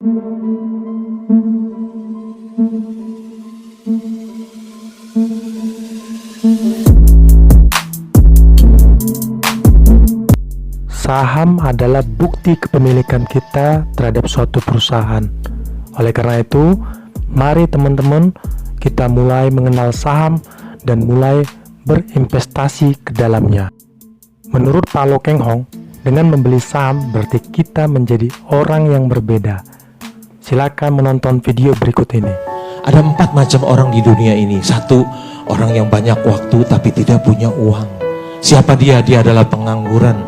Saham adalah bukti kepemilikan kita terhadap suatu perusahaan. Oleh karena itu, mari teman-teman kita mulai mengenal saham dan mulai berinvestasi ke dalamnya. Menurut Pak Lo Keng Hong, dengan membeli saham berarti kita menjadi orang yang berbeda. Silakan menonton video berikut ini. Ada 4 macam orang di dunia ini. 1, orang yang banyak waktu tapi tidak punya uang. Siapa dia? Dia adalah pengangguran.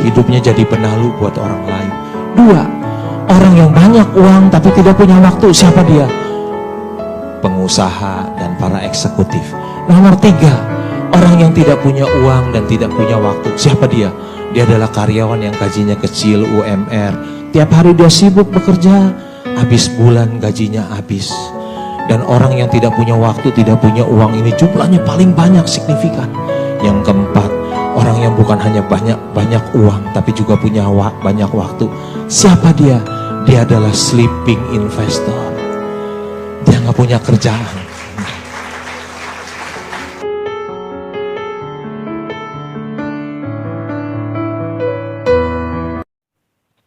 Hidupnya jadi penalu buat orang lain. 2, orang yang banyak uang tapi tidak punya waktu. Siapa dia? Pengusaha dan para eksekutif. Nomor 3, orang yang tidak punya uang dan tidak punya waktu. Siapa dia? Dia adalah karyawan yang gajinya kecil, UMR. Tiap hari dia sibuk bekerja, habis bulan gajinya habis. Dan orang yang tidak punya waktu, tidak punya uang ini jumlahnya paling banyak, signifikan. Yang keempat, orang yang bukan hanya banyak uang tapi juga punya banyak waktu. Siapa dia? Dia adalah sleeping investor. Dia nggak punya kerjaan.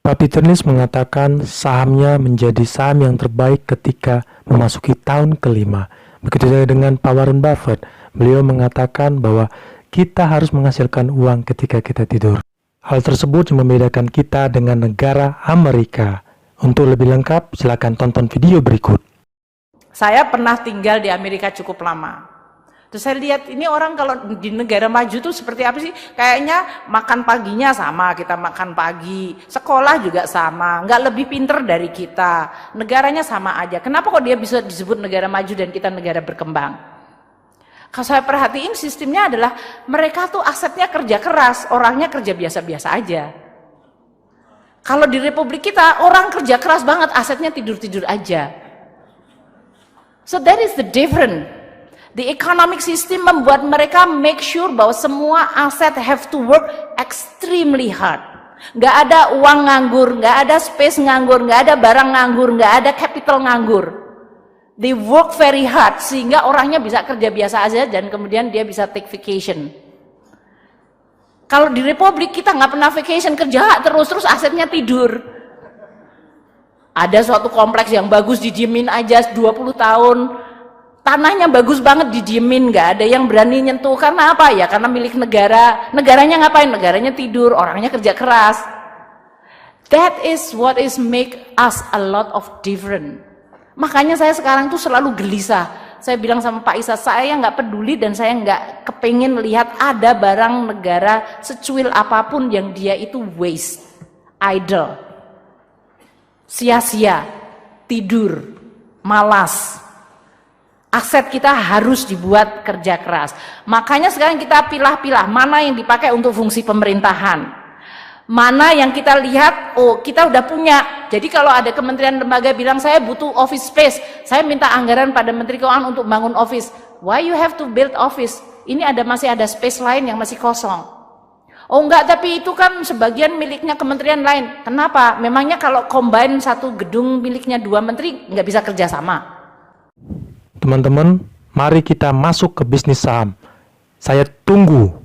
Pak Peter Lynch mengatakan sahamnya menjadi saham yang terbaik ketika memasuki tahun kelima. Begitu juga dengan Pak Warren Buffett. Beliau mengatakan bahwa kita harus menghasilkan uang ketika kita tidur. Hal tersebut membedakan kita dengan negara Amerika. Untuk lebih lengkap, silakan tonton video berikut. Saya pernah tinggal di Amerika cukup lama. Terus saya lihat ini orang kalau di negara maju tuh seperti apa sih? Kayaknya makan paginya sama, kita makan pagi. Sekolah juga sama, nggak lebih pinter dari kita. Negaranya sama aja. Kenapa kok dia bisa disebut negara maju dan kita negara berkembang? Kalau saya perhatiin sistemnya adalah mereka tuh asetnya kerja keras, orangnya kerja biasa-biasa aja. Kalau di Republik kita orang kerja keras banget, asetnya tidur-tidur aja. So that is the difference. The economic system membuat mereka make sure bahwa semua aset have to work extremely hard. Nggak ada uang nganggur, nggak ada space nganggur, nggak ada barang nganggur, nggak ada capital nganggur. They work very hard sehingga orangnya bisa kerja biasa aja dan kemudian dia bisa take vacation. Kalau di Republik kita nggak pernah vacation, kerja terus asetnya tidur. Ada suatu kompleks yang bagus didiemin aja 20 tahun. Tanahnya bagus banget didiemin, nggak ada yang berani nyentuh. Karena apa ya? Karena milik negara. Negaranya ngapain? Negaranya tidur, orangnya kerja keras. That is what is make us a lot of different. Makanya saya sekarang tuh selalu gelisah. Saya bilang sama Pak Isa, saya nggak peduli dan saya nggak kepengen lihat ada barang negara secuil apapun yang dia itu waste, idle, sia-sia, tidur, malas. Aset kita harus dibuat kerja keras. Makanya sekarang kita pilah-pilah mana yang dipakai untuk fungsi pemerintahan. Mana yang kita lihat, oh kita udah punya. Jadi kalau ada kementerian lembaga bilang saya butuh office space, saya minta anggaran pada Menteri Keuangan untuk bangun office. Why you have to build office? Ini masih ada space lain yang masih kosong. Oh enggak, tapi itu kan sebagian miliknya kementerian lain. Kenapa? Memangnya kalau combine satu gedung miliknya 2 menteri nggak bisa kerja sama? Teman-teman, mari kita masuk ke bisnis saham. Saya tunggu